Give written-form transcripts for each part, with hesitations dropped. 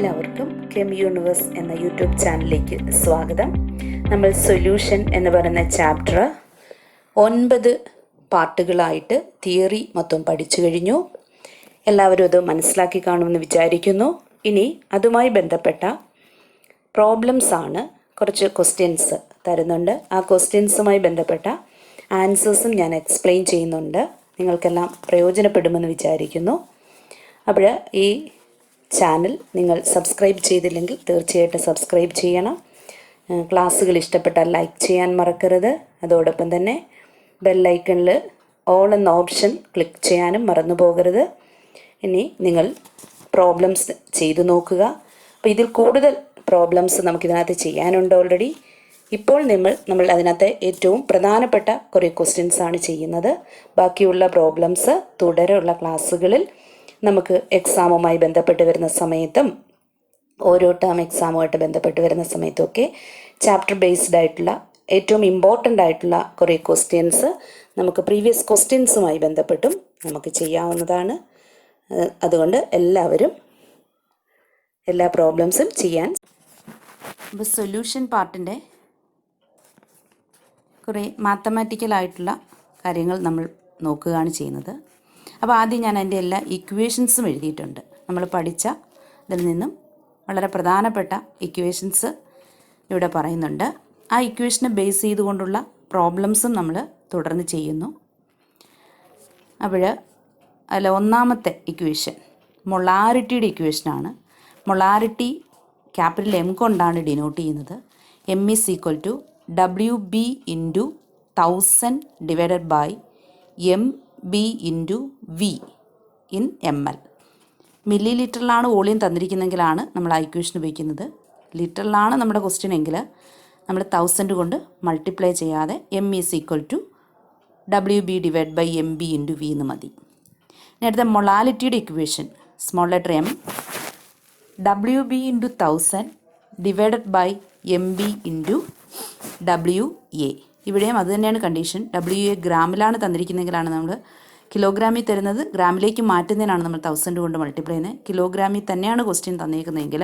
എല്ലാവർക്കും came universe എന്ന YouTube ചാനലിലേക്ക് സ്വാഗതം. നമ്മൾ സൊല്യൂഷൻ എന്ന് പറയുന്ന ചാപ്റ്റർ 9 പാർട്ടുകളായിട്ട് തിയറി മൊത്തം പഠിച്ചു കഴിഞ്ഞു. എല്ലാവരും അത് മനസ്സിലാക്കി കാണുമെന്ന് വിചാരിക്കുന്നു. ഇനി അതുമായി ബന്ധപ്പെട്ട പ്രോബ്ലംസ് ആണ്. കുറച്ച് ക്വസ്റ്റ്യൻസ് തരുന്നുണ്ട്. ആ ക്വസ്റ്റ്യൻസുമായി ബന്ധപ്പെട്ട ആൻസേഴ്സും ഞാൻ എക്സ്പ്ലെയിൻ ചെയ്യുന്നുണ്ട്. നിങ്ങൾക്കെല്ലാം പ്രയോജനപ്പെടുമെന്ന് വിചാരിക്കുന്നു. അപ്പോൾ ഈ ചാനൽ നിങ്ങൾ സബ്സ്ക്രൈബ് ചെയ്തില്ലെങ്കിൽ തീർച്ചയായിട്ടും സബ്സ്ക്രൈബ് ചെയ്യണം. ക്ലാസ്സുകൾ ഇഷ്ടപ്പെട്ടാൽ ലൈക്ക് ചെയ്യാൻ മറക്കരുത്. അതോടൊപ്പം തന്നെ ബെല്ലൈക്കണിൽ ഓൾ എന്ന ഓപ്ഷൻ ക്ലിക്ക് ചെയ്യാനും മറന്നു പോകരുത്. ഇനി നിങ്ങൾ പ്രോബ്ലംസ് ചെയ്തു നോക്കുക. അപ്പോൾ ഇതിൽ കൂടുതൽ പ്രോബ്ലംസ് നമുക്കിതിനകത്ത് ചെയ്യാനുണ്ട് ഓൾറെഡി. ഇപ്പോൾ നമ്മൾ അതിനകത്ത് ഏറ്റവും പ്രധാനപ്പെട്ട കുറേ ക്വസ്റ്റ്യൻസാണ് ചെയ്യുന്നത്. ബാക്കിയുള്ള പ്രോബ്ലംസ് തുടരെയുള്ള ക്ലാസ്സുകളിൽ നമുക്ക് എക്സാമുമായി ബന്ധപ്പെട്ട് വരുന്ന സമയത്തും ഓരോ ടേം എക്സാമുമായിട്ട് ബന്ധപ്പെട്ട് വരുന്ന സമയത്തൊക്കെ ചാപ്റ്റർ ബേസ്ഡ് ആയിട്ടുള്ള ഏറ്റവും ഇമ്പോർട്ടൻ്റ് ആയിട്ടുള്ള കുറേ ക്വസ്റ്റ്യൻസ് നമുക്ക് പ്രീവിയസ് ക്വസ്റ്റ്യൻസുമായി ബന്ധപ്പെട്ടും നമുക്ക് ചെയ്യാവുന്നതാണ്. അതുകൊണ്ട് എല്ലാവരും എല്ലാ പ്രോബ്ലംസും ചെയ്യാൻ. ഇപ്പോൾ സൊല്യൂഷൻ പാർട്ടിൻ്റെ കുറേ മാത്തമാറ്റിക്കലായിട്ടുള്ള കാര്യങ്ങൾ നമ്മൾ നോക്കുകയാണ് ചെയ്യുന്നത്. അപ്പോൾ ആദ്യം ഞാൻ അതിൻ്റെ എല്ലാ ഇക്വേഷൻസും എഴുതിയിട്ടുണ്ട്. നമ്മൾ പഠിച്ച ഇതിൽ നിന്നും വളരെ പ്രധാനപ്പെട്ട ഇക്വേഷൻസ് ഇവിടെ പറയുന്നുണ്ട്. ആ ഇക്വേഷനെ ബേസ് ചെയ്തുകൊണ്ടുള്ള പ്രോബ്ലംസും നമ്മൾ തുടർന്ന് ചെയ്യുന്നു. അപ്പോൾ അതിൽ ഒന്നാമത്തെ ഇക്വേഷൻ മൊളാരിറ്റിയുടെ ഇക്വേഷനാണ്. മൊളാരിറ്റി ക്യാപിറ്റൽ എം കൊണ്ടാണ് ഡിനോട്ട് ചെയ്യുന്നത്. M is equal to WB into 1000 divided by MB into V in ML. മില്ലി ലിറ്ററിലാണ് വോളിയം തന്നിരിക്കുന്നെങ്കിലാണ് നമ്മൾ ആ ഇക്വേഷൻ ഉപയോഗിക്കുന്നത്. ലിറ്ററിലാണ് നമ്മുടെ ക്വസ്റ്റ്യൻ എങ്കിൽ നമ്മൾ 1000 കൊണ്ട് മൾട്ടിപ്ലൈ ചെയ്യാതെ M is equal to WB divide by MB into V എന്ന് മതി. ഇനി അടുത്ത മൊളാലിറ്റിയുടെ equation small letter M WB into 1000 divided by MB into WA. ഇവിടെയും അത് തന്നെയാണ് കണ്ടീഷൻ. WA ഗ്രാമിലാണ് തന്നിരിക്കുന്നതെങ്കിലാണ് നമ്മൾ കിലോഗ്രാമിൽ തരുന്നത് ഗ്രാമിലേക്ക് മാറ്റുന്നതിനാണ് നമ്മൾ 1000 കൊണ്ട് മൾട്ടിപ്ലൈ ചെയ്യുന്നത്. കിലോഗ്രാമിൽ തന്നെയാണ് ക്വസ്റ്റ്യൻ തന്നിരിക്കുന്നതെങ്കിൽ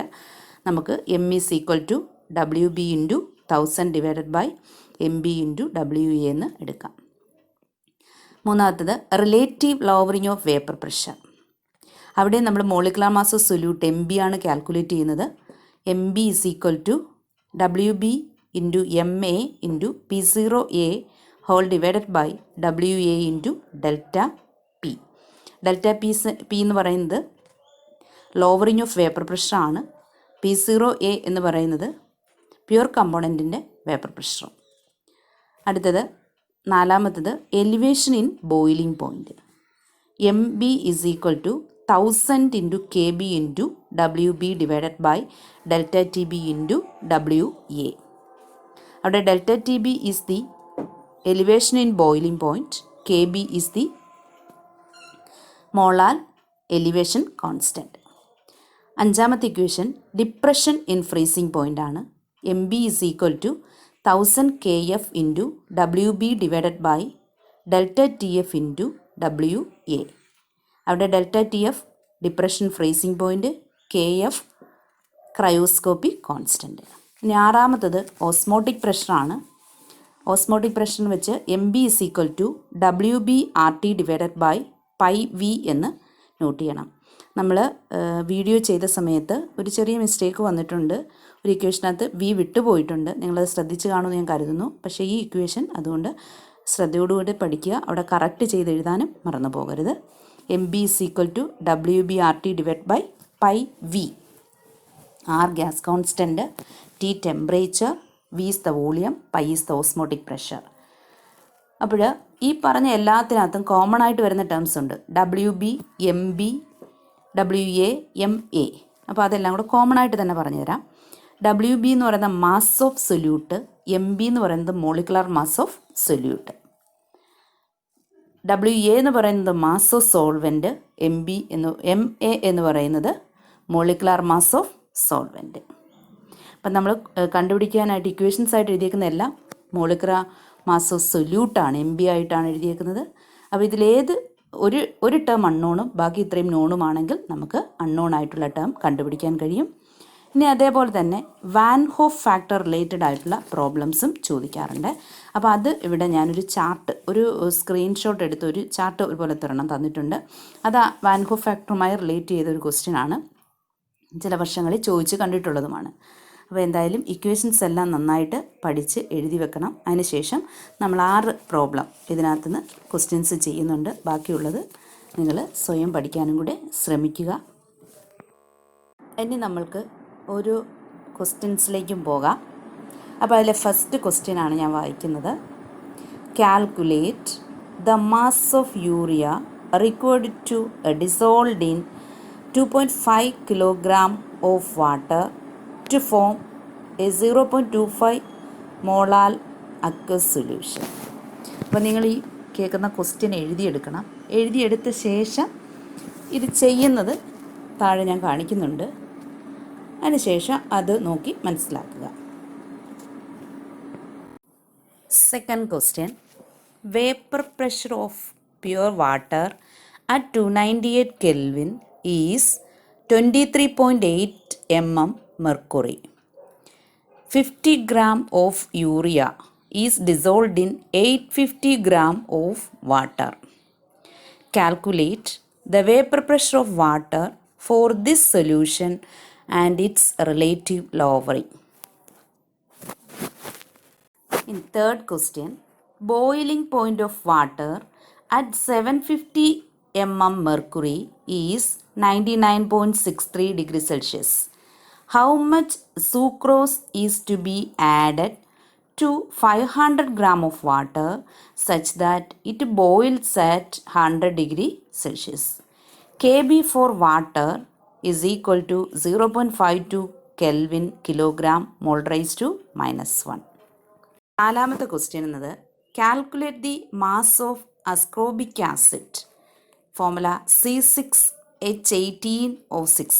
നമുക്ക് M is equal to WB into 1000 divided by MB into WA എന്ന് എടുക്കാം. മൂന്നാമത്തത് relative lowering of vapour pressure. അവിടെ നമ്മൾ molecular mass of solute MB ആണ് കാൽക്കുലേറ്റ് ചെയ്യുന്നത്. MB is equal to WB into MA into P0A whole divided by WA into delta P. Delta P എന്ന് പറയുന്നത് lowering of vapour പ്രഷറാണ്. P0A എന്ന് പറയുന്നത് pure കമ്പോണൻറ്റിൻ്റെ vapour പ്രഷറും. അടുത്തത് നാലാമത്തത് elevation in boiling point. MB is equal to 1000 into KB into WB divided by delta TB into WA. അവിടെ delta TB is the elevation in boiling point, KB is the molar elevation constant. അഞ്ചാമത്തെ equation depression in freezing point ആണ്. MB is equal to 1000 KF into WB divided by delta TF into WA. അവിടെ delta TF depression freezing point, KF cryoscopic constant. ഇനി ആറാമത്തത് osmotic പ്രഷറാണ്. Osmotic pressure വെച്ച് MB is equal to WB RT divided by πV എന്ന് not ചെയ്യണം. നമ്മൾ video ചെയ്ത സമയത്ത് ഒരു ചെറിയ മിസ്റ്റേക്ക് വന്നിട്ടുണ്ട്. ഒരു ഇക്വേഷനകത്ത് V വിട്ടുപോയിട്ടുണ്ട്. നിങ്ങളത് ശ്രദ്ധിച്ച് കാണുമെന്ന് ഞാൻ കരുതുന്നു. പക്ഷേ ഈ ഇക്വേഷൻ അതുകൊണ്ട് ശ്രദ്ധയോടുകൂടി പഠിക്കുക. അവിടെ കറക്റ്റ് ചെയ്ത് എഴുതാനും മറന്നു പോകരുത്. MB is equal to WB RT divide by πV. R gas constant, T temperature, V is the volume, π is the osmotic pressure. അപ്പോൾ ഈ പറഞ്ഞ എല്ലാത്തിനകത്തും കോമൺ ആയിട്ട് വരുന്ന ടേംസ് ഉണ്ട്. WB, MB, WA, MA. അപ്പോൾ അതെല്ലാം കൂടെ കോമൺ ആയിട്ട് തന്നെ പറഞ്ഞു തരാം. WB എന്ന് പറയുന്ന മാസ് ഓഫ് സൊല്യൂട്ട്, MB എന്ന് പറയുന്നത് molecular mass of solute. WA എന്ന് പറയുന്നത് മാസ് ഓഫ് സോൾവെൻറ്റ്, MA എന്ന് പറയുന്നത് മോളിക്കുലർ മാസ് ഓഫ് സോൾവെൻറ്റ്. അപ്പം നമ്മൾ കണ്ടുപിടിക്കാനായിട്ട് ഇക്വേഷൻസ് ആയിട്ട് എഴുതിയേക്കുന്ന എല്ലാം മോളിക്കുലർ മാസ് ഓഫ് സൊല്യൂട്ടാണ്, MB ആയിട്ടാണ് എഴുതിയേക്കുന്നത്. അപ്പോൾ ഇതിലേത് ഒരു ടേം അൺനോണും ബാക്കി ഇത്രയും നോണുമാണെങ്കിൽ നമുക്ക് അൺനോൺ ആയിട്ടുള്ള ടേം കണ്ടുപിടിക്കാൻ കഴിയും. ഇനി അതേപോലെ തന്നെ വാൻ ഹോഫ് ഫാക്ടർ റിലേറ്റഡ് ആയിട്ടുള്ള പ്രോബ്ലംസും ചോദിക്കാറുണ്ട്. അപ്പോൾ അത് ഇവിടെ ഞാനൊരു ചാർട്ട്, ഒരു സ്ക്രീൻഷോട്ട് എടുത്ത് ഒരു ചാർട്ട് പോലത്തെ ഒരെണ്ണം തന്നിട്ടുണ്ട്. അത് വാൻ ഹോഫ് ഫാക്ടറുമായി റിലേറ്റ് ചെയ്ത ഒരു ക്വസ്റ്റ്യൻ ആണ്, ചില വർഷങ്ങളിൽ ചോദിച്ച് കണ്ടിട്ടുള്ളതുമാണ്. അപ്പോൾ എന്തായാലും ഇക്വേഷൻസ് എല്ലാം നന്നായിട്ട് പഠിച്ച് എഴുതി വെക്കണം. അതിനുശേഷം നമ്മൾ 6 പ്രോബ്ലം ഇതിനകത്തുനിന്ന് ക്വസ്റ്റ്യൻസ് ചെയ്യുന്നുണ്ട്. ബാക്കിയുള്ളത് നിങ്ങൾ സ്വയം പഠിക്കാനും കൂടെ ശ്രമിക്കുക. ഇനി നമ്മൾക്ക് ഓരോ ക്വസ്റ്റ്യൻസിലേക്കും പോകാം. അപ്പോൾ അതിലെ ഫസ്റ്റ് ക്വസ്റ്റ്യൻ ആണ് ഞാൻ വായിക്കുന്നത്. Calculate the mass of urea required to dissolved in 2.5 kilogram of water to form a 0.25 molar aqueous solution. അപ്പോൾ നിങ്ങൾ ഈ കേൾക്കുന്ന ക്വസ്റ്റ്യൻ എഴുതിയെടുക്കണം. എഴുതിയെടുത്ത ശേഷം ഇത് ചെയ്യുന്നത് താഴെ ഞാൻ കാണിക്കുന്നുണ്ട്. അതിനുശേഷം അത് നോക്കി മനസ്സിലാക്കുക. Second question, vapour pressure of pure water at 298 Kelvin is 23.8 mm mercury. 50 gram of urea is dissolved in 850 gram of water. Calculate the vapor pressure of water for this solution and its relative lowering. In third question, boiling point of water at 750 mm mercury is 99.63 degrees Celsius. How much sucrose is to be added to 500 gram of water such that it boils at 100 degree Celsius? Kb for water is equal to 0.52 Kelvin kilogram mole raised to -1. നാലാമത്തെ question എന്നത് calculate the mass of ascorbic acid, formula C6H18O6,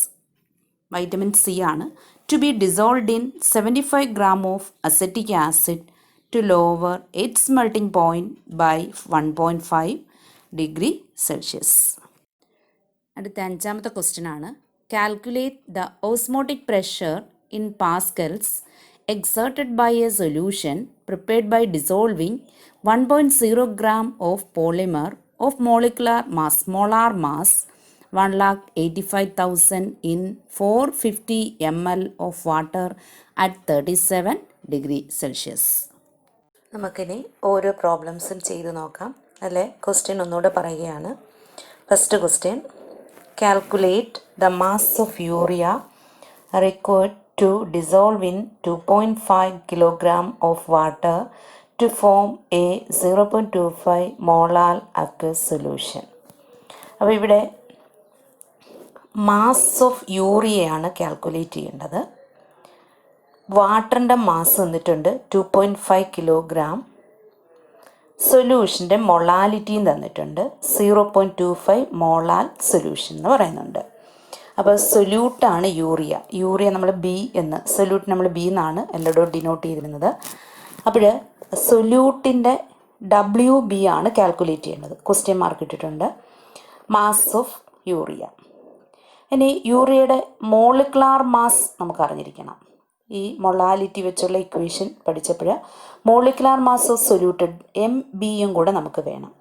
vitamin C ആണ്, to be dissolved in 75 gram of acetic acid to lower its melting point by 1.5 degree Celsius. അടുത്ത അഞ്ചാമത്തെ question ആണ് calculate the osmotic pressure in pascals exerted by a solution prepared by dissolving 1.0 gram of polymer of molar mass 1,85,000 in 450 ml of water at 37 degree Celsius. നമുക്കിനി ഓരോ പ്രോബ്ലംസും ചെയ്ത് നോക്കാം. അല്ലെ question ഒന്നുകൂടെ പറയുകയാണ്. First question, calculate the mass of urea required to dissolve in 2.5 kilogram of water to form a 0.25 molar aqueous solution. അപ്പോൾ ഇവിടെ mass of യൂറിയയാണ് calculate ചെയ്യേണ്ടത്. വാട്ടറിൻ്റെ മാസ് വന്നിട്ടുണ്ട് 2.5 കിലോഗ്രാം. സൊല്യൂഷൻ്റെ മൊളാലിറ്റിയും തന്നിട്ടുണ്ട് 0.25 മോളാർ സൊല്യൂഷൻ എന്ന് പറയുന്നുണ്ട്. അപ്പോൾ സൊല്യൂട്ടാണ് യൂറിയ നമ്മൾ ബി എന്ന്, സൊല്യൂട്ട് നമ്മൾ ബി എന്നാണ് എല്ലായിടവും ഡിനോട്ട് ചെയ്തിരുന്നത്. അപ്പോൾ സൊല്യൂട്ടിൻ്റെ WB ആണ് കാൽക്കുലേറ്റ് ചെയ്യേണ്ടത്. ക്വസ്റ്റ്യൻ മാർക്ക് ഇട്ടിട്ടുണ്ട്. Mass of urea. ഇനി യൂറിയയുടെ മോളിക്കുലാർ മാസ് നമുക്ക് അറിഞ്ഞിരിക്കണം. ഈ മൊളാലിറ്റി വെച്ചുള്ള ഇക്വേഷൻ പഠിച്ചപ്പോൾ മോളിക്കുലാർ മാസ് ഓഫ് സൊല്യൂട്ടഡ് MBയും കൂടെ നമുക്ക് വേണം.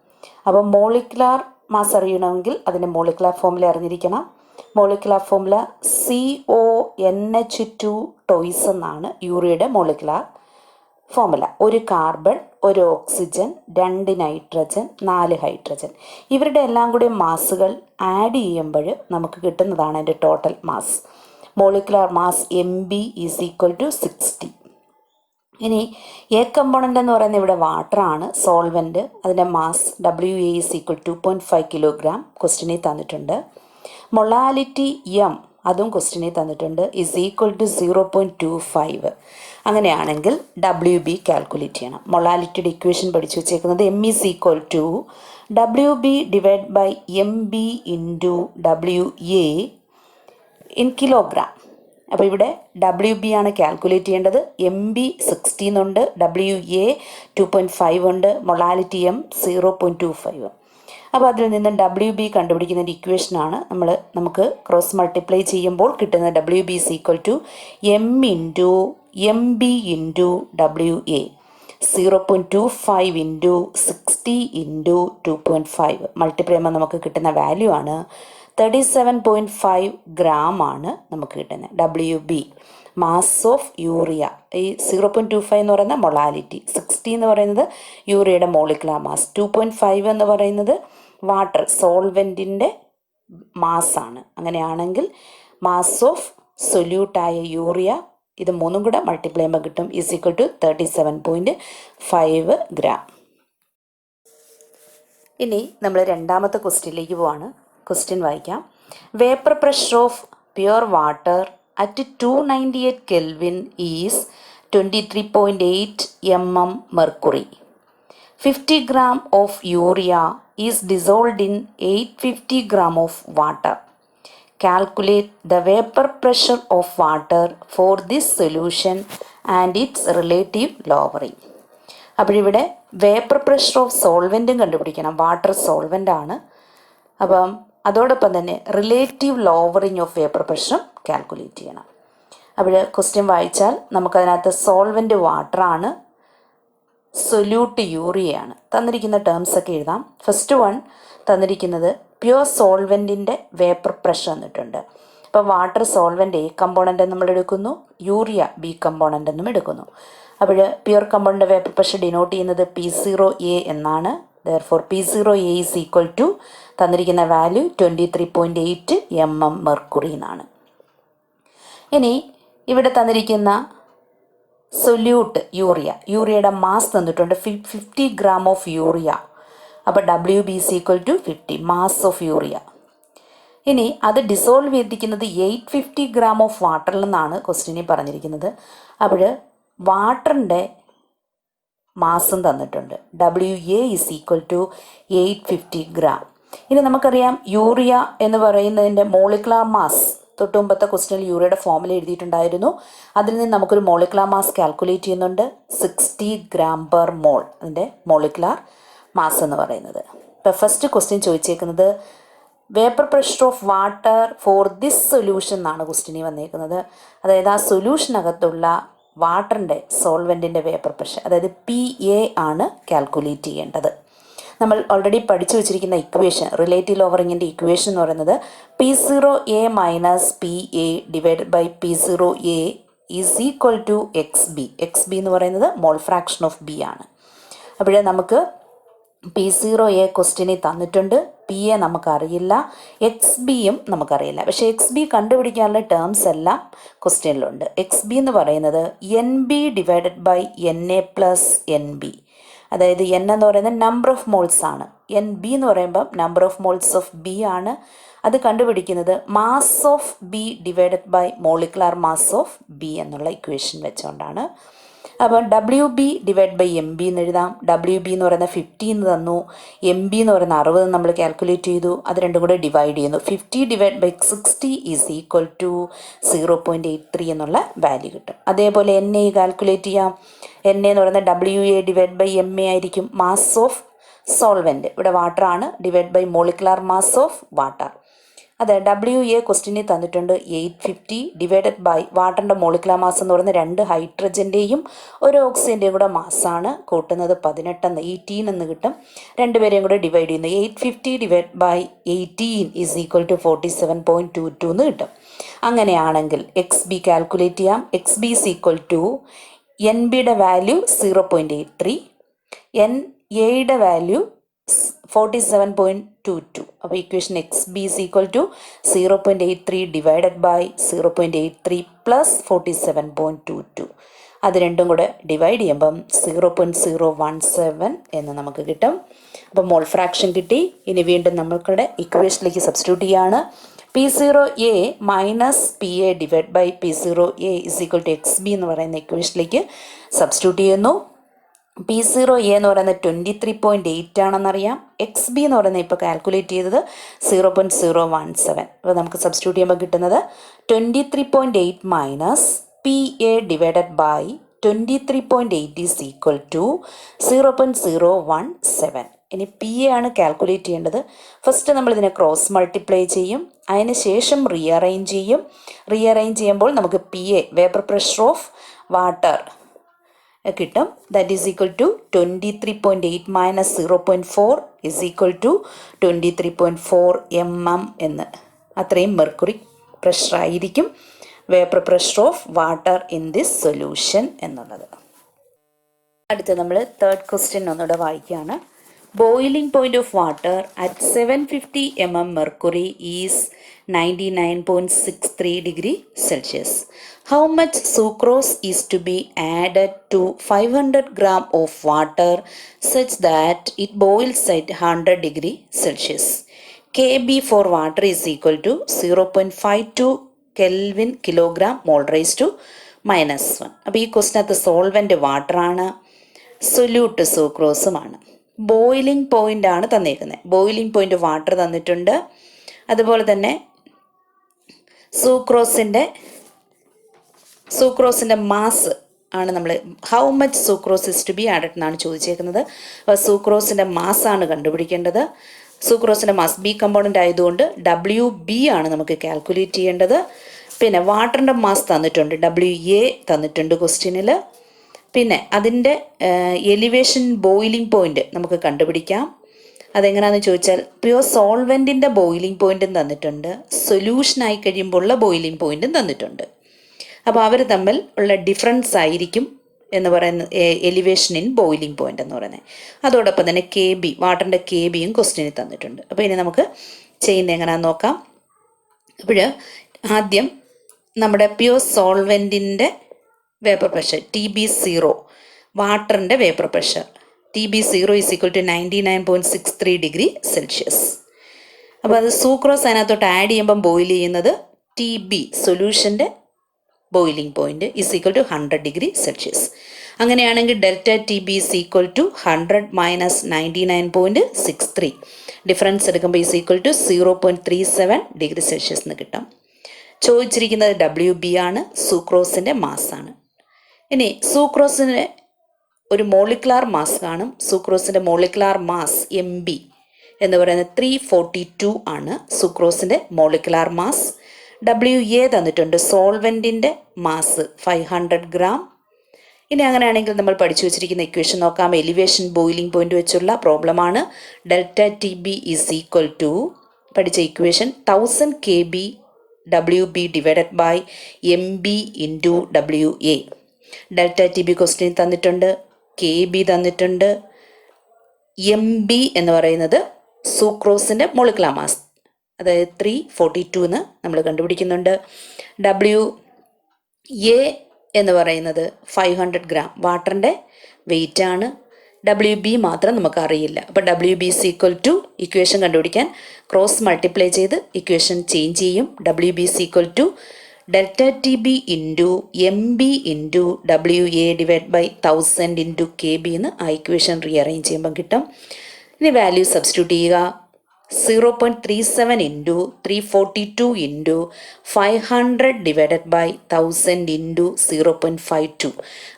അപ്പോൾ മോളിക്കുലാർ മാസ് അറിയണമെങ്കിൽ അതിൻ്റെ മോളിക്കുലാർ ഫോമുല അറിഞ്ഞിരിക്കണം. മോളിക്കുലാർ ഫോമുല CONH2 ടോയ്സ് എന്നാണ് യൂറിയയുടെ മോളിക്കുലാർ ഫോമുല. ഒരു കാർബൺ, ഒരു ഓക്സിജൻ, 2 നൈട്രജൻ, 4 ഹൈഡ്രജൻ. ഇവരുടെ എല്ലാം കൂടി മാസുകൾ ആഡ് ചെയ്യുമ്പോൾ നമുക്ക് കിട്ടുന്നതാണ് എൻ്റെ total mass. Molecular mass MB is equal to 60. ഇനി എ കമ്പോണൻ്റ് എന്ന് പറയുന്നത് ഇവിടെ വാട്ടറാണ്, സോൾവെൻറ്റ്. അതിൻ്റെ mass WA is equal 2.5 kilogram ക്വസ്റ്റ്യനിൽ തന്നിട്ടുണ്ട്. മൊളാലിറ്റി M അതും ക്വസ്റ്റ്യനിൽ തന്നിട്ടുണ്ട്, ഇസ് ഈക്വൽ ടു 0.25. അങ്ങനെയാണെങ്കിൽ WB കാൽക്കുലേറ്റ് ചെയ്യണം. മൊളാലിറ്റിയുടെ ഇക്വേഷൻ പഠിച്ചു വെച്ചേക്കുന്നത് M is equal to WB divide by MB into WA in kilogram. അപ്പോൾ ഇവിടെ WB ആണ് കാൽക്കുലേറ്റ് ചെയ്യേണ്ടത്. MB 60 എന്നുണ്ട്, WA 2.5 ഉണ്ട്, മൊളാലിറ്റി M 0.25. അപ്പോൾ അതിൽ നിന്ന് WB കണ്ടുപിടിക്കുന്നതിൻ്റെ ഇക്വേഷനാണ് നമുക്ക് ക്രോസ് മൾട്ടിപ്ലൈ ചെയ്യുമ്പോൾ കിട്ടുന്ന WB is equal to M into MB into WA 0.25 into 60 into 2.5 multiply ചെയ്യുമ്പോൾ നമുക്ക് കിട്ടുന്ന വാല്യൂ ആണ് 37.5 ഗ്രാം ആണ് നമുക്ക് കിട്ടുന്നത്. WB mass of urea. ഈ 0.25 എന്ന് പറയുന്നത് മൊളാലിറ്റി, 60 എന്ന് പറയുന്നത് യൂറിയയുടെ മോളിക്കുലർ മാസ്, 2.5 എന്ന് പറയുന്നത് വാട്ടർ സോൾവെൻറ്റിൻ്റെ മാസ്സാണ്. അങ്ങനെയാണെങ്കിൽ മാസ് ഓഫ് സൊല്യൂട്ടായ യൂറിയ ഇത് മൂന്നും കൂടെ മൾട്ടിപ്ലൈ ചെയ്യുമ്പോൾ കിട്ടും ഈസ് ഈക്വൽ ടു 37.5 ഗ്രാം. ഇനി നമ്മൾ രണ്ടാമത്തെ ക്വസ്റ്റ്യനിലേക്ക് പോവാണ്. ക്വസ്റ്റ്യൻ വായിക്കാം. Vapour pressure of pure water at 298 Kelvin is 23.8 mm mercury. 50 gram of urea is dissolved in 850 gram of water. Calculate the vapor pressure of water for this solution and its relative lowering. അപ്പോൾ ഇവിടെ vapour pressure of സോൾവെൻറ്റും കണ്ടുപിടിക്കണം. Water solvent ആണ്. അപ്പം അതോടൊപ്പം തന്നെ relative lowering of vapour പ്രഷറും calculate ചെയ്യണം. അപ്പോൾ ക്വസ്റ്റ്യൻ വായിച്ചാൽ നമുക്കതിനകത്ത് സോൾവെൻറ്റ് വാട്ടറാണ്, സൊല്യൂട്ട് യൂറിയയാണ്. തന്നിരിക്കുന്ന ടേംസൊക്കെ എഴുതാം. ഫസ്റ്റ് വൺ തന്നിരിക്കുന്നത് പ്യുവർ സോൾവെൻറ്റിൻ്റെ വേപ്പർ പ്രഷർ തന്നിട്ടുണ്ട്. അപ്പോൾ വാട്ടർ സോൾവെൻ്റ് A കമ്പോണൻ്റ് നമ്മൾ എടുക്കുന്നു, യൂറിയ B കമ്പോണൻ്റ് എന്നും എടുക്കുന്നു. അപ്പോൾ pure component vapour pressure denote ചെയ്യുന്നത് P0A എന്നാണ്. Therefore P0A is equal to തന്നിരിക്കുന്ന വാല്യൂ 23.8 mm മെർക്കുറി എന്നാണ്. ഇനി ഇവിടെ തന്നിരിക്കുന്ന സൊല്യൂട്ട് യൂറിയയുടെ മാസ് തന്നിട്ടുണ്ട് 50 ഗ്രാം ഓഫ് യൂറിയ. അപ്പോൾ WB is equal to 50 mass of urea. ഇനി അത് ഡിസോൾവ് ചെയ്തിരിക്കുന്നത് 850 ഗ്രാം ഓഫ് വാട്ടറിൽ നിന്നാണ് ക്വസ്റ്റ്യനിൽ പറഞ്ഞിരിക്കുന്നത്. അപ്പോൾ വാട്ടറിൻ്റെ മാസും തന്നിട്ടുണ്ട്. WA is equal to 850 gram. ഇനി നമുക്കറിയാം യൂറിയ എന്ന് പറയുന്നതിൻ്റെ മോളിക്കുലർ മാസ് തൊട്ട് മുമ്പത്തെ ക്വസ്റ്റ്യനിൽ യൂറിയയുടെ ഫോമുല എഴുതിയിട്ടുണ്ടായിരുന്നു. അതിൽ നിന്ന് നമുക്കൊരു മോളിക്കുലർ മാസ് കാൽക്കുലേറ്റ് ചെയ്യുന്നുണ്ട്, 60 ഗ്രാം പെർ മോൾ അതിൻ്റെ മോളിക്കുലർ മാസ് എന്ന് പറയുന്നത്. ഇപ്പോൾ ഫസ്റ്റ് ക്വസ്റ്റ്യൻ ചോദിച്ചേക്കുന്നത് vapour pressure of water for this solution എന്നാണ് ക്വസ്റ്റ്യനിൽ വന്നേക്കുന്നത്. അതായത് ആ സൊല്യൂഷനകത്തുള്ള വാട്ടറിൻ്റെ സോൾവെൻറ്റിൻ്റെ വേപ്പർ പ്രഷർ, അതായത് PA ആണ് കാൽക്കുലേറ്റ് ചെയ്യേണ്ടത്. നമ്മൾ ഓൾറെഡി പഠിച്ചു വെച്ചിരിക്കുന്ന ഇക്വേഷൻ, റിലേറ്റീവ് ലോവറിങ്ങിൻ്റെ ഇക്വേഷൻ എന്ന് പറയുന്നത് P0A minus PA divided by P0A is equal to XB. XB എന്ന് പറയുന്നത് മോൾ ഫ്രാക്ഷൻ ഓഫ് B ആണ്. അപ്പോൾ നമുക്ക് P0A ക്വസ്റ്റ്യനിൽ തന്നിട്ടുണ്ട്, PA നമുക്കറിയില്ല, XBയും നമുക്കറിയില്ല. പക്ഷേ XB കണ്ടുപിടിക്കാനുള്ള ടേംസ് എല്ലാം ക്വസ്റ്റ്യനിലുണ്ട്. XB എന്ന് പറയുന്നത് NB divided by NA plus NB. അതായത് N എന്ന് പറയുന്നത് നമ്പർ ഓഫ് മോൾസ് ആണ്, NB എന്ന് പറയുമ്പം number of moles of B ആണ്. അത് കണ്ടുപിടിക്കുന്നത് mass of B divided by molecular mass of B എന്നുള്ള ഇക്വേഷൻ വെച്ചുകൊണ്ടാണ്. അപ്പോൾ WB ഡിവൈഡ് ബൈ MB എന്ന് എഴുതാം. WB എന്ന് പറയുന്നത് 50 എന്ന് തന്നു, MB എന്ന് പറയുന്ന 60 നമ്മൾ കാൽക്കുലേറ്റ് ചെയ്തു. അത് രണ്ടും കൂടെ ഡിവൈഡ് ചെയ്യുന്നു. 50 divide by 60 is equal to 0.83 എന്നുള്ള വാല്യൂ കിട്ടും. അതേപോലെ NA കാൽക്കുലേറ്റ് ചെയ്യാം. NA എന്ന് പറയുന്നത് WA ഡിവൈഡ് ബൈ MA ആയിരിക്കും. മാസ് ഓഫ് സോൾവെൻറ്റ് ഇവിടെ വാട്ടർ ആണ്, divide by molecular mass of water. അതെ, WA ക്വസ്റ്റ്യനിൽ തന്നിട്ടുണ്ട് 850 ഡിവൈഡഡ് ബൈ വാട്ടറിൻ്റെ മോളിക്കുലർ മാസ് എന്ന് പറയുന്നത് 2 ഹൈഡ്രജൻ്റെയും 1 ഓക്സിജൻ്റെയും കൂടെ മാസ്സാണ്. കൂട്ടുന്നത് 18 എന്ന് കിട്ടും. രണ്ടുപേരെയും കൂടെ ഡിവൈഡ് ചെയ്യുന്നു. 850 divide by 18 is equal to 47.22 എന്ന് കിട്ടും. അങ്ങനെയാണെങ്കിൽ XB കാൽക്കുലേറ്റ് ചെയ്യാം. XB ഈസ് ഈക്വൽ ടു NBയുടെ വാല്യൂ 0.83, NAയുടെ വാല്യൂ 47.22. അപ്പോൾ equation XB is equal to 0.83 divided by 0.83 plus 47.22. അത് രണ്ടും കൂടെ ഡിവൈഡ് ചെയ്യുമ്പം 0.017 എന്ന് നമുക്ക് കിട്ടും. അപ്പോൾ മോൾ ഫ്രാക്ഷൻ കിട്ടി. ഇനി വീണ്ടും നമ്മൾക്കിടെ ഇക്വേഷനിലേക്ക് സബ്സ്റ്റിറ്റ്യൂട്ട് ചെയ്യാണ്. P0A മൈനസ് PA ഡിവൈഡ് ബൈ P0A is equal to XB എന്ന് പറയുന്ന ഇക്വേഷനിലേക്ക് സബ്സ്റ്റിറ്റ്യൂട്ട് ചെയ്യുന്നു. P0A എന്ന് പറയുന്നത് 23.8 ആണെന്നറിയാം. XB എന്ന് പറയുന്നത് ഇപ്പോൾ കാൽക്കുലേറ്റ് ചെയ്തത് 0.017. അപ്പോൾ നമുക്ക് സബ്സ്റ്റിറ്റ്യൂട്ട് ചെയ്യുമ്പോൾ കിട്ടുന്നത് 23.8 minus PA divided by 23.8 is equal to 0.017. ഇനി പി എ ആണ് കാൽക്കുലേറ്റ് ചെയ്യേണ്ടത്. ഫസ്റ്റ് നമ്മളിതിനെ ക്രോസ് മൾട്ടിപ്ലൈ ചെയ്യും, അതിന് ശേഷം റീഅറേഞ്ച് ചെയ്യും. റീഅറേഞ്ച് ചെയ്യുമ്പോൾ നമുക്ക് P A vapour pressure of water കിട്ടും. That is equal to 23.8 minus 0.4 is equal to 23.4 mm എന്ന്. അത്രയും മെർക്കുറി പ്രഷറായിരിക്കും vapour pressure of water in this solution എന്നുള്ളത്. അടുത്ത് നമ്മൾ തേർഡ് ക്വസ്റ്റ്യൻ ഒന്നുകൂടെ വായിക്കുകയാണ്. Boiling point of water at 750 mm mercury is 99.63 degree Celsius. How much sucrose is to be added to 500 gram of water such that it boils at 100 degree Celsius? Kb for water is equal to 0.52 Kelvin kilogram mole raised to -1. അപ്പോൾ ഈ ക്വസ്റ്റിനകത്ത് solvent വാട്ടറാണ്, solute സൂക്രോസുമാണ്. Boiling point ആണ് തന്നേക്കുന്നത്. Boiling point water തന്നിട്ടുണ്ട്. അതുപോലെ തന്നെ സൂക്രോസിൻ്റെ mass ആണ് നമ്മൾ how much sucrose is to be added എന്നാണ് ചോദിച്ചേക്കുന്നത്. അപ്പോൾ സൂക്രോസിൻ്റെ മാസ്സാണ് കണ്ടുപിടിക്കേണ്ടത്. സൂക്രോസിൻ്റെ മാസ് ബി കമ്പോണൻ്റ് ആയതുകൊണ്ട് WB ആണ് നമുക്ക് കാൽക്കുലേറ്റ് ചെയ്യേണ്ടത്. പിന്നെ വാട്ടറിൻ്റെ മാസ് തന്നിട്ടുണ്ട്, WA തന്നിട്ടുണ്ട് ക്വസ്റ്റ്യനിൽ. പിന്നെ അതിൻ്റെ എലിവേഷൻ ബോയിലിംഗ് പോയിൻ്റ് നമുക്ക് കണ്ടുപിടിക്കാം. അതെങ്ങനെയാണെന്ന് ചോദിച്ചാൽ പ്യുവർ സോൾവെൻറ്റിൻ്റെ ബോയിലിംഗ് പോയിൻറ്റും തന്നിട്ടുണ്ട്, സൊല്യൂഷനായി കഴിയുമ്പോഴുള്ള ബോയിലിംഗ് പോയിൻറ്റും തന്നിട്ടുണ്ട്. അപ്പോൾ അവർ തമ്മിൽ ഉള്ള ഡിഫറൻസ് ആയിരിക്കും എന്ന് പറയുന്ന എലിവേഷൻ ഇൻ ബോയിലിംഗ് പോയിൻ്റ് എന്ന് പറയുന്നത്. അതോടൊപ്പം തന്നെ KB വാട്ടറിൻ്റെ KBയും ക്വസ്റ്റ്യനിൽ തന്നിട്ടുണ്ട്. അപ്പോൾ ഇനി നമുക്ക് ചെയ്യുന്നത് എങ്ങനെയാണെന്ന് നോക്കാം. അപ്പോൾ ആദ്യം നമ്മുടെ പ്യുവർ സോൾവെൻറ്റിൻ്റെ വേപ്പർ പ്രഷർ TB0, വാട്ടറിൻ്റെ vapour pressure TB0 is equal to 99.63 degree Celsius. അപ്പോൾ അത് സൂക്രോസ് അതിനകത്തോട്ട് ആഡ് ചെയ്യുമ്പം ബോയിൽ ചെയ്യുന്നത് TB സൊല്യൂഷൻ്റെ boiling point is equal to 100 degree Celsius. അങ്ങനെയാണെങ്കിൽ delta TB is equal to 100 minus 99.63. Difference എടുക്കുമ്പോൾ is equal to 0.37 degree Celsius എന്ന് കിട്ടും. ചോദിച്ചിരിക്കുന്നത് WB ആണ്, സൂക്രോസിൻ്റെ മാസ്സാണ്. ഇനി സൂക്രോസിന് ഒരു മോളിക്കുലാർ മാസ് കാണും. സൂക്രോസിൻ്റെ മോളിക്കുലാർ മാസ് MB എന്ന് പറയുന്നത് 342 ആണ് സൂക്രോസിൻ്റെ മോളിക്കുലാർ മാസ്. WA തന്നിട്ടുണ്ട്, സോൾവെൻറ്റിൻ്റെ മാസ് 500 ഗ്രാം. ഇനി അങ്ങനെയാണെങ്കിൽ നമ്മൾ പഠിച്ചു വെച്ചിരിക്കുന്ന ഇക്വേഷൻ നോക്കാം. എലിവേഷൻ ബോയിലിംഗ് പോയിന്റ് വെച്ചുള്ള പ്രോബ്ലമാണ്. Delta TB is equal to പഠിച്ച equation 1000 KB WB divided by MB into WA. Delta TB question തന്നിട്ടുണ്ട്, KB തന്നിട്ടുണ്ട്, MB എന്ന് പറയുന്നത് സൂക്രോസിൻ്റെ മോളിക്കുലാർ മാസ്, അതായത് 342 എന്ന് നമ്മൾ കണ്ടുപിടിക്കുന്നുണ്ട്. WA എന്ന് പറയുന്നത് 500 ഗ്രാം വാട്ടറിൻ്റെ വെയിറ്റ് ആണ്. WB മാത്രം നമുക്കറിയില്ല. അപ്പോൾ WB is equal to equation കണ്ടുപിടിക്കാൻ ക്രോസ് മൾട്ടിപ്ലൈ ചെയ്ത് ഇക്വേഷൻ ചേഞ്ച് ചെയ്യും. WB is equal to delta TB into MB into WA divide by 1000 into KB എന്ന് ആ ഇക്വേഷൻ റീഅറേഞ്ച് ചെയ്യുമ്പം കിട്ടും. ഇനി വാല്യൂ സബ്സ്റ്റിറ്റ്യൂട്ട് ചെയ്യുക. 0.37 into 342 into 500 divided by 1000 into 0.52.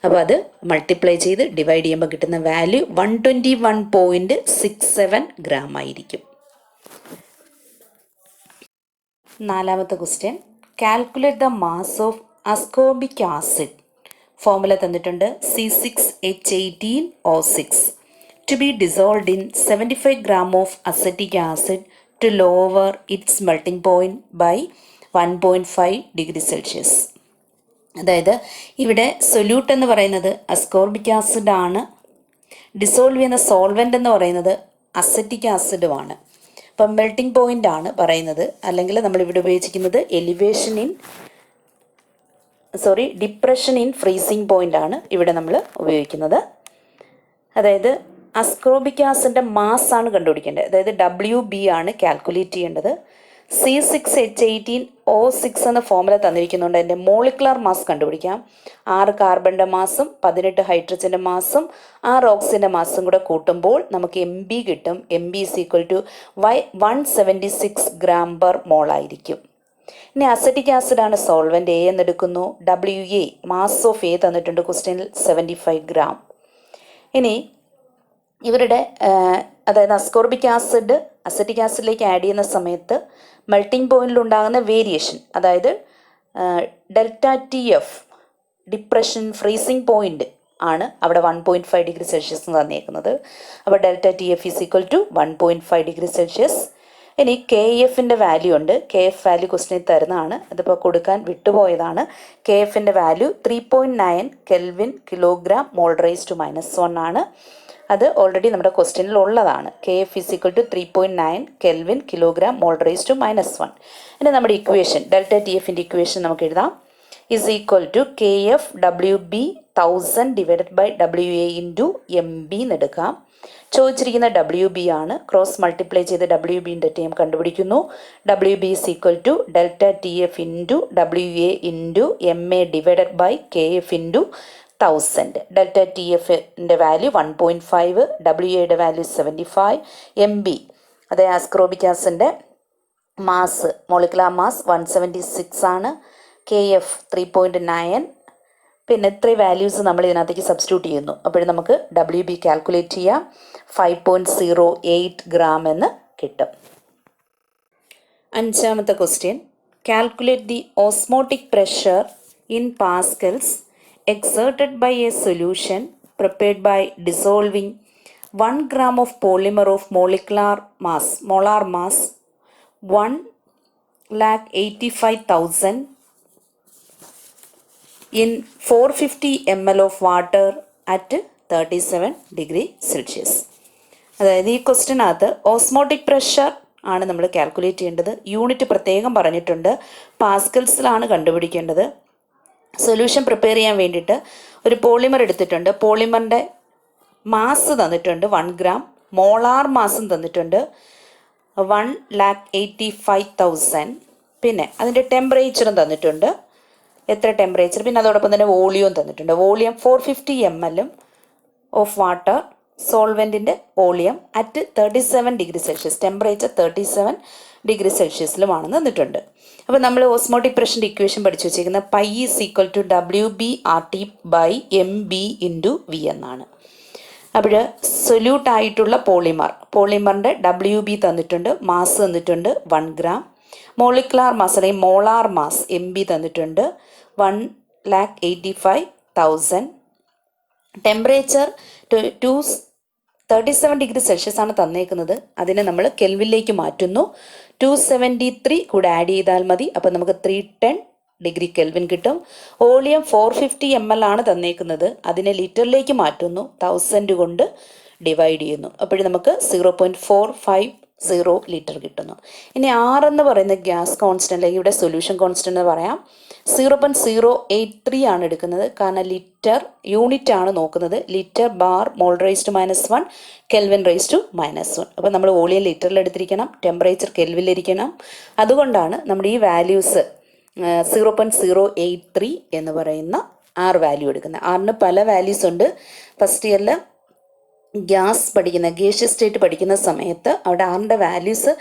അപ്പോൾ അത് മൾട്ടിപ്ലൈ ചെയ്ത് ഡിവൈഡ് ചെയ്യുമ്പോൾ കിട്ടുന്ന വാല്യൂ 121.67 ഗ്രാം ആയിരിക്കും. നാലാമത്തെ question, calculate the mass of ascorbic acid. Formula തന്നിട്ടുണ്ട് C6H18O6 to be dissolved in 75 gram of acetic acid to lower its melting point by 1.5 degree Celsius. അതായത് ഇവിടെ സൊല്യൂട്ട് എന്ന് പറയുന്നത് അസ്കോർബിക് ആസിഡ് ആണ്, ഡിസോൾവ് ചെയ്യുന്ന solvent എന്ന് പറയുന്നത് അസറ്റിക് ആസിഡുമാണ്. അപ്പം മെൽറ്റിംഗ് പോയിൻ്റ് ആണ് പറയുന്നത്, അല്ലെങ്കിൽ നമ്മളിവിടെ ഉപയോഗിച്ചിരിക്കുന്നത് ഡിപ്രഷൻ ഇൻ ഫ്രീസിങ് പോയിൻ്റ് ആണ് ഇവിടെ നമ്മൾ ഉപയോഗിക്കുന്നത്. അതായത് അസ്കോർബിക് ആസിഡിൻ്റെ മാസ് ആണ് കണ്ടുപിടിക്കേണ്ടത്, അതായത് WB ആണ് കാൽക്കുലേറ്റ് ചെയ്യേണ്ടത്. C6H18O6 എന്ന ഫോർമുല തന്നിരിക്കുന്നുണ്ട്. അതിൻ്റെ മോളിക്കുലാർ മാസ് കണ്ടുപിടിക്കാം. 6 കാർബണിൻ്റെ മാസും 18 ഹൈഡ്രജൻ്റെ മാസും 6 ഓക്സിജൻ്റെ മാസും കൂടെ കൂട്ടുമ്പോൾ നമുക്ക് MB കിട്ടും. MB is equal to 176 gram per mole ആയിരിക്കും. ഇനി അസറ്റിക് ആസിഡാണ് സോൾവെൻ്റ് A എന്നെടുക്കുന്നു. WA മാസ് ഓഫ് A തന്നിട്ടുണ്ട് ക്വസ്റ്റ്യനിൽ 75 ഗ്രാം. ഇനി ഇവരുടെ അതായത് അസ്കോർബിക് ആസിഡ് അസറ്റിക് ആസിഡിലേക്ക് ആഡ് ചെയ്യുന്ന സമയത്ത് മെൽട്ടിംഗ് പോയിന്റിൽ ഉണ്ടാകുന്ന വേരിയേഷൻ, അതായത് delta T F depression freezing point ആണ് അവിടെ 1.5 ഡിഗ്രി സെൽഷ്യസ് തന്നേക്കുന്നത്. അപ്പോൾ delta T F is equal to 1.5 degree Celsius. ഇനി കെ എഫിൻ്റെ വാല്യൂ ഉണ്ട്. കെ എഫ് വാല്യൂ ക്വസ്റ്റിനിൽ തരുന്നതാണ്, അതിപ്പോൾ കൊടുക്കാൻ വിട്ടുപോയതാണ്. കെ എഫിൻ്റെ value 3.9 kelvin kilogram mole raise to -1 ആണ്. അത് ഓൾറെഡി നമ്മുടെ ക്വസ്റ്റ്യനിൽ ഉള്ളതാണ്. K F is equal to 3.9 kelvin kilogram mole raise to -1. ഇനി നമ്മുടെ ഇക്വേഷൻ ഡെൽറ്റ ടി എഫിൻ്റെ ഇക്വേഷൻ നമുക്ക് എഴുതാം. Is equal to K F W B 1000 divided by W A into M B എന്ന് എടുക്കാം. ചോദിച്ചിരിക്കുന്ന ഡബ്ല്യു ബി ആണ്. ക്രോസ് മൾട്ടിപ്ലൈ ചെയ്ത് ഡബ്ല്യു ബിൻ്റെ ടൈം കണ്ടുപിടിക്കുന്നു. W B is equal to delta T F into W A into M A divided by K F into 1000. Delta T എഫിൻ്റെ value 1.5, W എയുടെ value 75, M B അതായത് ascorbic ആസിഡിൻ്റെ mass molecular mass 176 ആണ്. K F 3.9. പിന്നെ ഇത്രയും values നമ്മൾ ഇതിനകത്തേക്ക് substitute ചെയ്യുന്നു. അപ്പോഴും നമുക്ക് ഡബ്ല്യു ബി കാൽക്കുലേറ്റ് ചെയ്യാം. 5.08 ഗ്രാം എന്ന് കിട്ടും. അഞ്ചാമത്തെ question, calculate the osmotic pressure in pascals exerted by a solution prepared by dissolving 1 gram of polymer of molar mass 1,85,000 in 450 ml of water at 37 degree Celsius. അതായത് ഈ ക്വസ്റ്റ്യനകത്ത് osmotic pressure ആണ് നമ്മൾ calculate ചെയ്യേണ്ടത്. Unit പ്രത്യേകം പറഞ്ഞിട്ടുണ്ട്, പാസ്കൽസിലാണ് കണ്ടുപിടിക്കേണ്ടത്. Solution prepare ചെയ്യാൻ വേണ്ടിയിട്ട് ഒരു പോളിമർ എടുത്തിട്ടുണ്ട്. പോളിമറിൻ്റെ മാസ് തന്നിട്ടുണ്ട് 1 ഗ്രാം, മോളാർ മാസും തന്നിട്ടുണ്ട് 1,85,000. പിന്നെ അതിൻ്റെ ടെമ്പറേച്ചറും തന്നിട്ടുണ്ട്, എത്ര ടെമ്പറേച്ചർ, പിന്നെ അതോടൊപ്പം തന്നെ വോളിയവും തന്നിട്ടുണ്ട്. വോളിയം 450 ml ഓഫ് വാട്ടർ, സോൾവെൻറ്റിൻ്റെ volume at 37 degree Celsius, temperature 37 degree സെൽഷ്യസിലുമാണെന്ന് തന്നിട്ടുണ്ട്. അപ്പോൾ നമ്മൾ ഓസ്മോട്ടിക് പ്രഷറിൻ്റെ ഇക്വേഷൻ പഠിച്ചു വെച്ചിരിക്കുന്നത് pi is equal to W B R T by M B into V എന്നാണ്. അപ്പോൾ സൊല്യൂട്ട് ആയിട്ടുള്ള പോളിമറിൻ്റെ ഡബ്ല്യു ബി തന്നിട്ടുണ്ട്, മാസ് തന്നിട്ടുണ്ട് 1 ഗ്രാം, മോളിക്കുലാർ മാസ് അല്ലെങ്കിൽ മോളാർ മാസ് എം ബി തന്നിട്ടുണ്ട് 1,85,000, ടെമ്പറേച്ചർ 37 ഡിഗ്രി സെൽഷ്യസ് ആണ് തന്നേക്കുന്നത്. അതിനെ നമ്മൾ കെൽവിനിലേക്ക് മാറ്റുന്നു. 273 കൂടെ ആഡ് ചെയ്താൽ മതി. അപ്പോൾ നമുക്ക് 310 ഡിഗ്രി കെൽവിൻ കിട്ടും. വോളിയം 450 ml ആണ് തന്നേക്കുന്നത്. അതിനെ ലിറ്ററിലേക്ക് മാറ്റുന്നു, 1000 കൊണ്ട് ഡിവൈഡ് ചെയ്യുന്നു. അപ്പോഴും നമുക്ക് 0.450 ലിറ്റർ കിട്ടുന്നു. ഇനി R എന്ന് പറയുന്ന ഗ്യാസ് കോൺസ്റ്റൻ്റ് അല്ലെങ്കിൽ ഇവിടെ സൊല്യൂഷൻ കോൺസ്റ്റൻ്റ് എന്ന് പറയാം. 0.083 ആണ് എടുക്കുന്നത്, കാരണം ലിറ്റർ യൂണിറ്റ് ആണ് നോക്കുന്നത്. Litre bar mole raise to -1 kelvin raise to -1. അപ്പോൾ നമ്മൾ വോളിയം ലിറ്ററിൽ എടുത്തിരിക്കണം, ടെമ്പറേച്ചർ കെൽവിനിലിരിക്കണം. അതുകൊണ്ടാണ് നമ്മുടെ ഈ വാല്യൂസ് 0.083 എന്ന് പറയുന്ന R വാല്യൂ എടുക്കുന്നത്. ആറിന് പല വാല്യൂസ് ഉണ്ട്. ഫസ്റ്റ് ഇയറിൽ ഗേഷ്യസ് സ്റ്റേറ്റ് പഠിക്കുന്ന സമയത്ത് അവിടെ ആറിൻ്റെ വാല്യൂസ്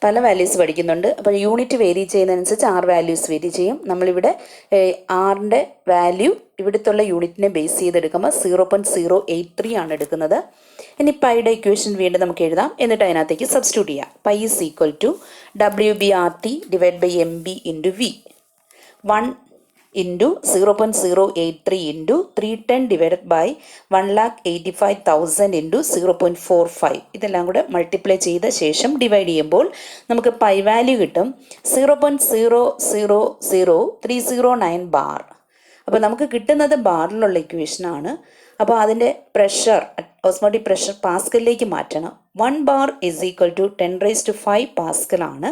പല വാല്യൂസ് പഠിക്കുന്നുണ്ട്. അപ്പോൾ യൂണിറ്റ് വേരി ചെയ്യുന്നതനുസരിച്ച് ആർ വാല്യൂസ് വേരി ചെയ്യും. നമ്മളിവിടെ ആറിൻ്റെ വാല്യൂ ഇവിടുത്തുള്ള യൂണിറ്റിനെ ബേസ് ചെയ്തെടുക്കുമ്പോൾ 0.083 ആണ് എടുക്കുന്നത്. ഇനി പൈയുടെ ഇക്വേഷൻ വീണ്ടും നമുക്ക് എഴുതാം, എന്നിട്ട് അതിനകത്തേക്ക് സബ്സ്റ്റിറ്റ്യൂട്ട് ചെയ്യാം. Pi is equal to W B R T divide by M B into V 1 into 0.083 into 310 divided by 1,85,000 into 0.45. ഇതെല്ലാം കൂടെ മൾട്ടിപ്ലൈ ചെയ്ത ശേഷം ഡിവൈഡ് ചെയ്യുമ്പോൾ നമുക്ക് പൈ വാല്യൂ കിട്ടും 0.0003009 ബാർ. അപ്പോൾ നമുക്ക് കിട്ടുന്നത് ബാറിലുള്ള ഇക്വേഷനാണ്. അപ്പോൾ അതിൻ്റെ പ്രഷർ, ഓസ്മോട്ടിക് പ്രഷർ പാസ്കലിലേക്ക് മാറ്റണം. 1 ബാർ ഇസ് ഈക്വൽ ടു 10⁵ പാസ്കലാണ്.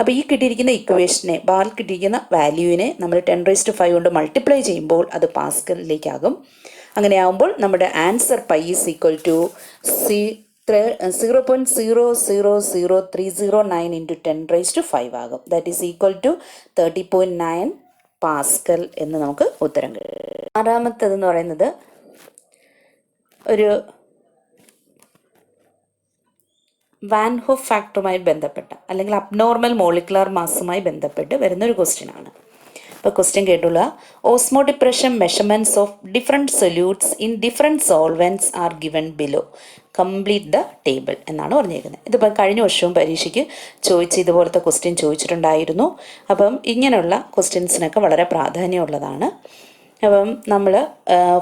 അപ്പോൾ ഈ കിട്ടിയിരിക്കുന്ന ഇക്വേഷനെ, ബാറിൽ കിട്ടിയിരിക്കുന്ന വാല്യൂവിനെ നമ്മൾ 10⁵ കൊണ്ട് മൾട്ടിപ്ലൈ ചെയ്യുമ്പോൾ അത് പാസ്കലിലേക്കാകും. അങ്ങനെ ആകുമ്പോൾ നമ്മുടെ answer pi is equal to 0.0003009 into 10⁵ ആകും. That is equal to 30.9 pascal എന്ന് നമുക്ക് ഉത്തരം കിട്ടും. ആറാമത്തേതെന്ന് പറയുന്നത് ഒരു വാൻ ഹോഫ് ഫാക്ടറുമായി ബന്ധപ്പെട്ട അല്ലെങ്കിൽ അബ്നോർമൽ മോളിക്കുലാർ മാസുമായി ബന്ധപ്പെട്ട് വരുന്നൊരു ക്വസ്റ്റ്യൻ ആണ്. ഇപ്പോൾ ക്വസ്റ്റ്യൻ കേട്ടുള്ള osmotic pressure measurements of different solutes in different solvents are given below, complete the table എന്നാണ് പറഞ്ഞിരിക്കുന്നത്. ഇതിപ്പോൾ കഴിഞ്ഞ വർഷവും പരീക്ഷയ്ക്ക് ഇതുപോലത്തെ ക്വസ്റ്റ്യൻ ചോദിച്ചിട്ടുണ്ടായിരുന്നു. അപ്പം ഇങ്ങനെയുള്ള ക്വസ്റ്റ്യൻസിനൊക്കെ വളരെ പ്രാധാന്യമുള്ളതാണ്. അപ്പം നമ്മൾ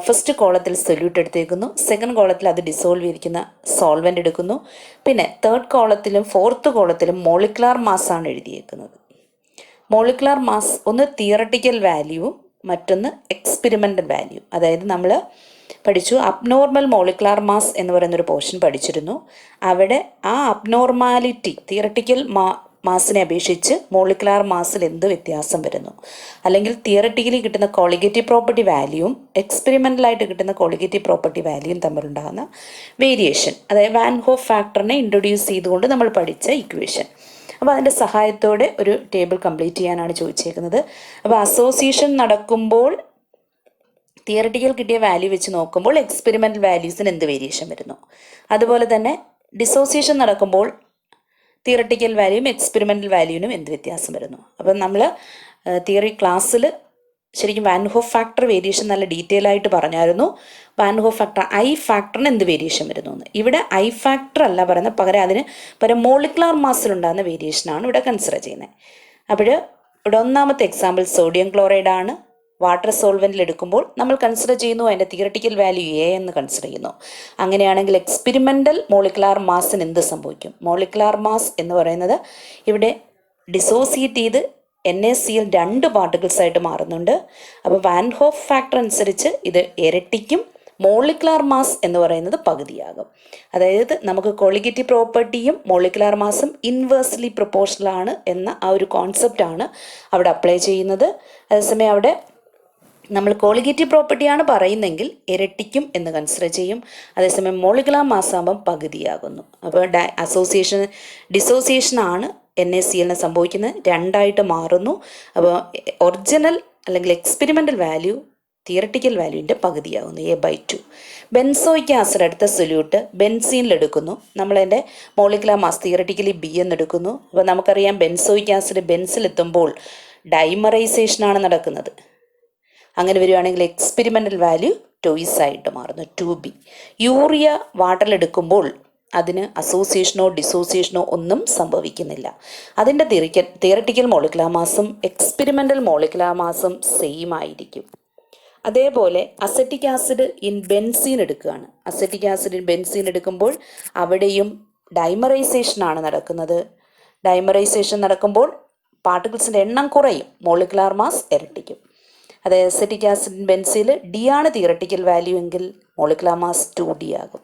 ഫസ്റ്റ് കോളത്തിൽ സൊല്യൂട്ട് എടുത്തേക്കുന്നു, സെക്കൻഡ് കോളത്തിൽ അത് ഡിസോൾവ് ചെയ്തിരിക്കുന്ന സോൾവെൻ്റ് എടുക്കുന്നു, പിന്നെ തേർഡ് കോളത്തിലും ഫോർത്ത് കോളത്തിലും മോളിക്കുലാർ മാസ്സാണ് എഴുതിയേക്കുന്നത്. മോളിക്കുലാർ മാസ് ഒന്ന് തിയറട്ടിക്കൽ വാല്യൂവും മറ്റൊന്ന് എക്സ്പെരിമെൻ്റൽ വാല്യൂ. അതായത് നമ്മൾ പഠിച്ചു അബ്നോർമൽ മോളിക്കുലാർ മാസ് എന്ന് പറയുന്നൊരു പോർഷൻ പഠിച്ചിരുന്നു. അവിടെ ആ അബ്നോർമാലിറ്റി തിയറട്ടിക്കൽ മാസിനെ അപേക്ഷിച്ച് മോളിക്കുലാർ മാസിൽ എന്ത് വ്യത്യാസം വരുന്നു, അല്ലെങ്കിൽ തിയറട്ടിക്കലി കിട്ടുന്ന കോളിഗേറ്റീവ് പ്രോപ്പർട്ടി വാല്യൂവും എക്സ്പെരിമെൻ്റലായിട്ട് കിട്ടുന്ന കോളിഗേറ്റീവ് പ്രോപ്പർട്ടി വാല്യൂവും തമ്മിലുണ്ടാകുന്ന വേരിയേഷൻ, അതായത് വാൻ ഹോഫ് ഫാക്ടറിനെ ഇൻട്രൊഡ്യൂസ് ചെയ്തുകൊണ്ട് നമ്മൾ പഠിച്ച ഇക്വേഷൻ. അപ്പോൾ അതിൻ്റെ സഹായത്തോടെ ഒരു ടേബിൾ കംപ്ലീറ്റ് ചെയ്യാനാണ് ചോദിച്ചേക്കുന്നത്. അപ്പോൾ അസോസിയേഷൻ നടക്കുമ്പോൾ തിയറട്ടിക്കൽ കിട്ടിയ വാല്യൂ വെച്ച് നോക്കുമ്പോൾ എക്സ്പെരിമെൻ്റൽ വാല്യൂസിന് എന്ത് വേരിയേഷൻ വരുന്നു, അതുപോലെ തന്നെ ഡിസോസിയേഷൻ നടക്കുമ്പോൾ തിയറട്ടിക്കൽ വാല്യൂവും എക്സ്പെരിമെൻ്റൽ വാല്യൂവിനും എന്ത് വ്യത്യാസം വരുന്നു. അപ്പം നമ്മൾ തിയറി ക്ലാസ്സിൽ ശരിക്കും വാൻ ഹോഫ് ഫാക്ടർ വേരിയേഷൻ നല്ല ഡീറ്റെയിൽ ആയിട്ട് പറഞ്ഞായിരുന്നു. വാൻ ഹോഫ് ഫാക്ടർ ഐ ഫാക്ടറിന് എന്ത് വേരിയേഷൻ വരുന്നു എന്ന്. ഇവിടെ ഐ ഫാക്ടർ അല്ല പറയുന്നത്, പകരം മോളിക്കുലാർ മാസിലുണ്ടാകുന്ന വേരിയേഷനാണ് ഇവിടെ കൺസിഡർ ചെയ്യുന്നത്. അപ്പോൾ ഇവിടെ ഒന്നാമത്തെ എക്സാമ്പിൾ സോഡിയം ക്ലോറൈഡ് ആണ്. വാട്ടർ സോൾവെൻറ്റിൽ എടുക്കുമ്പോൾ നമ്മൾ കൺസിഡർ ചെയ്യുന്നു അതിൻ്റെ തിയറട്ടിക്കൽ വാല്യൂ എ എന്ന് കൺസിഡർ ചെയ്യുന്നു. അങ്ങനെയാണെങ്കിൽ എക്സ്പെരിമെൻ്റൽ മോളിക്കുലാർ മാസിന് എന്ത് സംഭവിക്കും? മോളിക്കുലാർ മാസ് എന്ന് പറയുന്നത് ഇവിടെ ഡിസോസിയേറ്റ് ചെയ്ത് NaCl 2 പാർട്ടിക്കിൾസ് ആയിട്ട് മാറുന്നുണ്ട്. അപ്പോൾ വാൻ ഹോഫ് ഫാക്ടർ അനുസരിച്ച് ഇത് ഇരട്ടിക്കും, മോളിക്കുലാർ മാസ് എന്ന് പറയുന്നത് പകുതിയാകും. അതായത് നമുക്ക് കോളിഗേറ്റീവ് പ്രോപ്പർട്ടിയും മോളിക്കുലാർ മാസും ഇൻവേഴ്സ്ലി പ്രൊപ്പോർഷണൽ ആണ് എന്ന ആ ഒരു കോൺസെപ്റ്റാണ് അവിടെ അപ്ലൈ ചെയ്യുന്നത്. അതേസമയം അവിടെ നമ്മൾ കോളിഗേറ്റീവ് പ്രോപ്പർട്ടിയാണ് പറയുന്നെങ്കിൽ ഇരട്ടിക്കും എന്ന് കൺസിഡർ ചെയ്യും. അതേസമയം മോളിക്കുലാർ മാസ് ആകുമ്പം പകുതിയാകുന്നു. അപ്പോൾ ഡിസോസിയേഷനാണ് NaCl സംഭവിക്കുന്നത്, 2ആയിട്ട് മാറുന്നു. അപ്പോൾ ഒറിജിനൽ അല്ലെങ്കിൽ എക്സ്പെരിമെൻ്റൽ വാല്യൂ തിയറട്ടിക്കൽ വാല്യൂവിൻ്റെ പകുതിയാകുന്നു, A/2. ബെൻസോയിക് ആസിഡ് അടുത്ത സൊല്യൂട്ട് ബെൻസീനിലെടുക്കുന്നു. നമ്മളതിൻ്റെ മോളിക്കുലാർ മാസ് തിയറട്ടിക്കലി B എന്നെടുക്കുന്നു. അപ്പോൾ നമുക്കറിയാം ബെൻസോയിക് ആസിഡ് ബെൻസിലെത്തുമ്പോൾ ഡൈമറൈസേഷനാണ് നടക്കുന്നത്. അങ്ങനെ വരികയാണെങ്കിൽ എക്സ്പെരിമെൻ്റൽ വാല്യൂ ടോയ്സ് ആയിട്ട് മാറുന്നു, 2B. യൂറിയ വാട്ടറിലെടുക്കുമ്പോൾ അതിന് അസോസിയേഷനോ ഡിസോസിയേഷനോ ഒന്നും സംഭവിക്കുന്നില്ല. അതിൻ്റെ തിയറട്ടിക്കൽ മോളിക്കുലാർ മാസും എക്സ്പെരിമെൻ്റൽ മോളിക്കുലാർ മാസും സെയിം ആയിരിക്കും. അതേപോലെ അസറ്റിക് ആസിഡ് ഇൻ ബെൻസീൻ എടുക്കുകയാണ്. അസറ്റിക് ആസിഡ് ഇൻ ബെൻസീൻ എടുക്കുമ്പോൾ അവിടെയും ഡൈമറൈസേഷനാണ് നടക്കുന്നത്. ഡൈമറൈസേഷൻ നടക്കുമ്പോൾ പാർട്ടിക്കിൾസിൻ്റെ എണ്ണം കുറയും, മോളിക്കുലാർ മാസ് ഇരട്ടിക്കും. അതായത് അസറ്റിക് ആസിഡ് ബെൻസിൽ D ആണ് തിയറട്ടിക്കൽ വാല്യൂ എങ്കിൽ മോളിക്കുലാർ മാസ് 2D ആകും.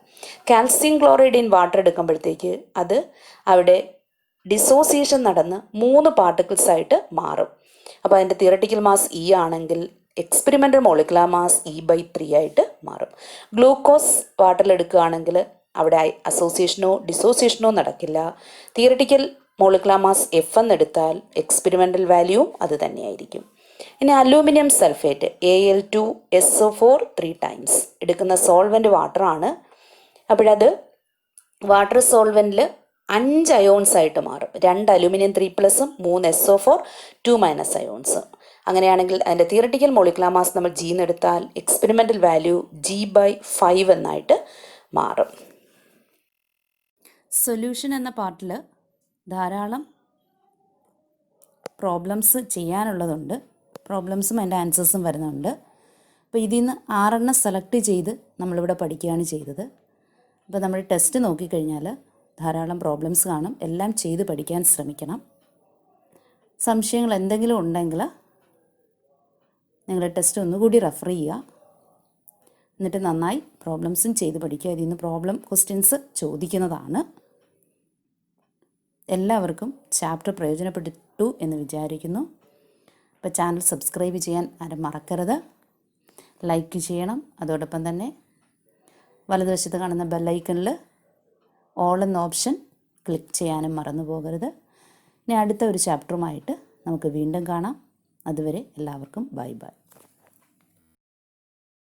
കാൽസ്യം ക്ലോറൈഡ് ഇൻ വാട്ടർ എടുക്കുമ്പോഴത്തേക്ക് അത് അവിടെ ഡിസോസിയേഷൻ നടന്ന് 3 പാർട്ടിക്കിൾസ് ആയിട്ട് മാറും. അപ്പോൾ അതിൻ്റെ തിയറട്ടിക്കൽ മാസ് E ആണെങ്കിൽ എക്സ്പെരിമെൻ്റൽ മോളിക്കുലാർ മാസ് E/3 ആയിട്ട് മാറും. ഗ്ലൂക്കോസ് വാട്ടറിൽ എടുക്കുകയാണെങ്കിൽ അവിടെ അസോസിയേഷനോ ഡിസോസിയേഷനോ നടക്കില്ല. തിയറട്ടിക്കൽ മോളിക്കുലാർ മാസ് F എന്നെടുത്താൽ എക്സ്പെരിമെൻ്റൽ വാല്യൂവും അത് തന്നെയായിരിക്കും. ഇനി അലൂമിനിയം സൾഫേറ്റ് Al2SO4 3 ടൈംസ് എടുക്കുന്ന സോൾവെൻ്റ് വാട്ടറാണ്. അപ്പോഴത് വാട്ടർ സോൾവെൻറ്റിൽ 5 അയോൺസ് ആയിട്ട് മാറും. 2 അലൂമിനിയം 3+ഉം 3 SO4 2- അയോൺസ്. അങ്ങനെയാണെങ്കിൽ അതിൻ്റെ തിയറട്ടിക്കൽ മോളിക്കുലാർ മാസ് നമ്മൾ G എന്നെടുത്താൽ എക്സ്പെരിമെൻ്റൽ വാല്യൂ G/5 എന്നായിട്ട് മാറും. സൊല്യൂഷൻ എന്ന പാർട്ടിൽ ധാരാളം പ്രോബ്ലംസ് ചെയ്യാനുള്ളതുണ്ട്. പ്രോബ്ലംസും അതിൻ്റെ ആൻസേഴ്സും വരുന്നുണ്ട്. അപ്പോൾ ഇതിൽ നിന്ന് 6 സെലക്ട് ചെയ്ത് നമ്മളിവിടെ പഠിക്കുകയാണ് ചെയ്തത്. അപ്പോൾ നമ്മൾ ടെസ്റ്റ് നോക്കിക്കഴിഞ്ഞാൽ ധാരാളം പ്രോബ്ലംസ് കാണും. എല്ലാം ചെയ്ത് പഠിക്കാൻ ശ്രമിക്കണം. സംശയങ്ങൾ എന്തെങ്കിലും ഉണ്ടെങ്കിൽ നിങ്ങൾ ടെസ്റ്റ് ഒന്നുകൂടി റെഫർ ചെയ്യുക. എന്നിട്ട് നന്നായി പ്രോബ്ലംസും ചെയ്ത് പഠിക്കുക. ഇതിൽ നിന്ന് പ്രോബ്ലം ക്വസ്റ്റ്യൻസ് ചോദിക്കുന്നതാണ്. എല്ലാവർക്കും ചാപ്റ്റർ പ്രയോജനപ്പെട്ടു എന്ന് വിചാരിക്കുന്നു. അപ്പോൾ ചാനൽ സബ്സ്ക്രൈബ് ചെയ്യാൻ ആരും മറക്കരുത്. ലൈക്ക് ചെയ്യണം. അതോടൊപ്പം തന്നെ വലതുവശത്ത് കാണുന്ന ബെല്ലൈക്കണിൽ ഓൾ എന്ന ഓപ്ഷൻ ക്ലിക്ക് ചെയ്യാനും മറന്നു പോകരുത്. ഇനി അടുത്ത ഒരു ചാപ്റ്ററുമായിട്ട് നമുക്ക് വീണ്ടും കാണാം. അതുവരെ എല്ലാവർക്കും ബൈ ബൈ.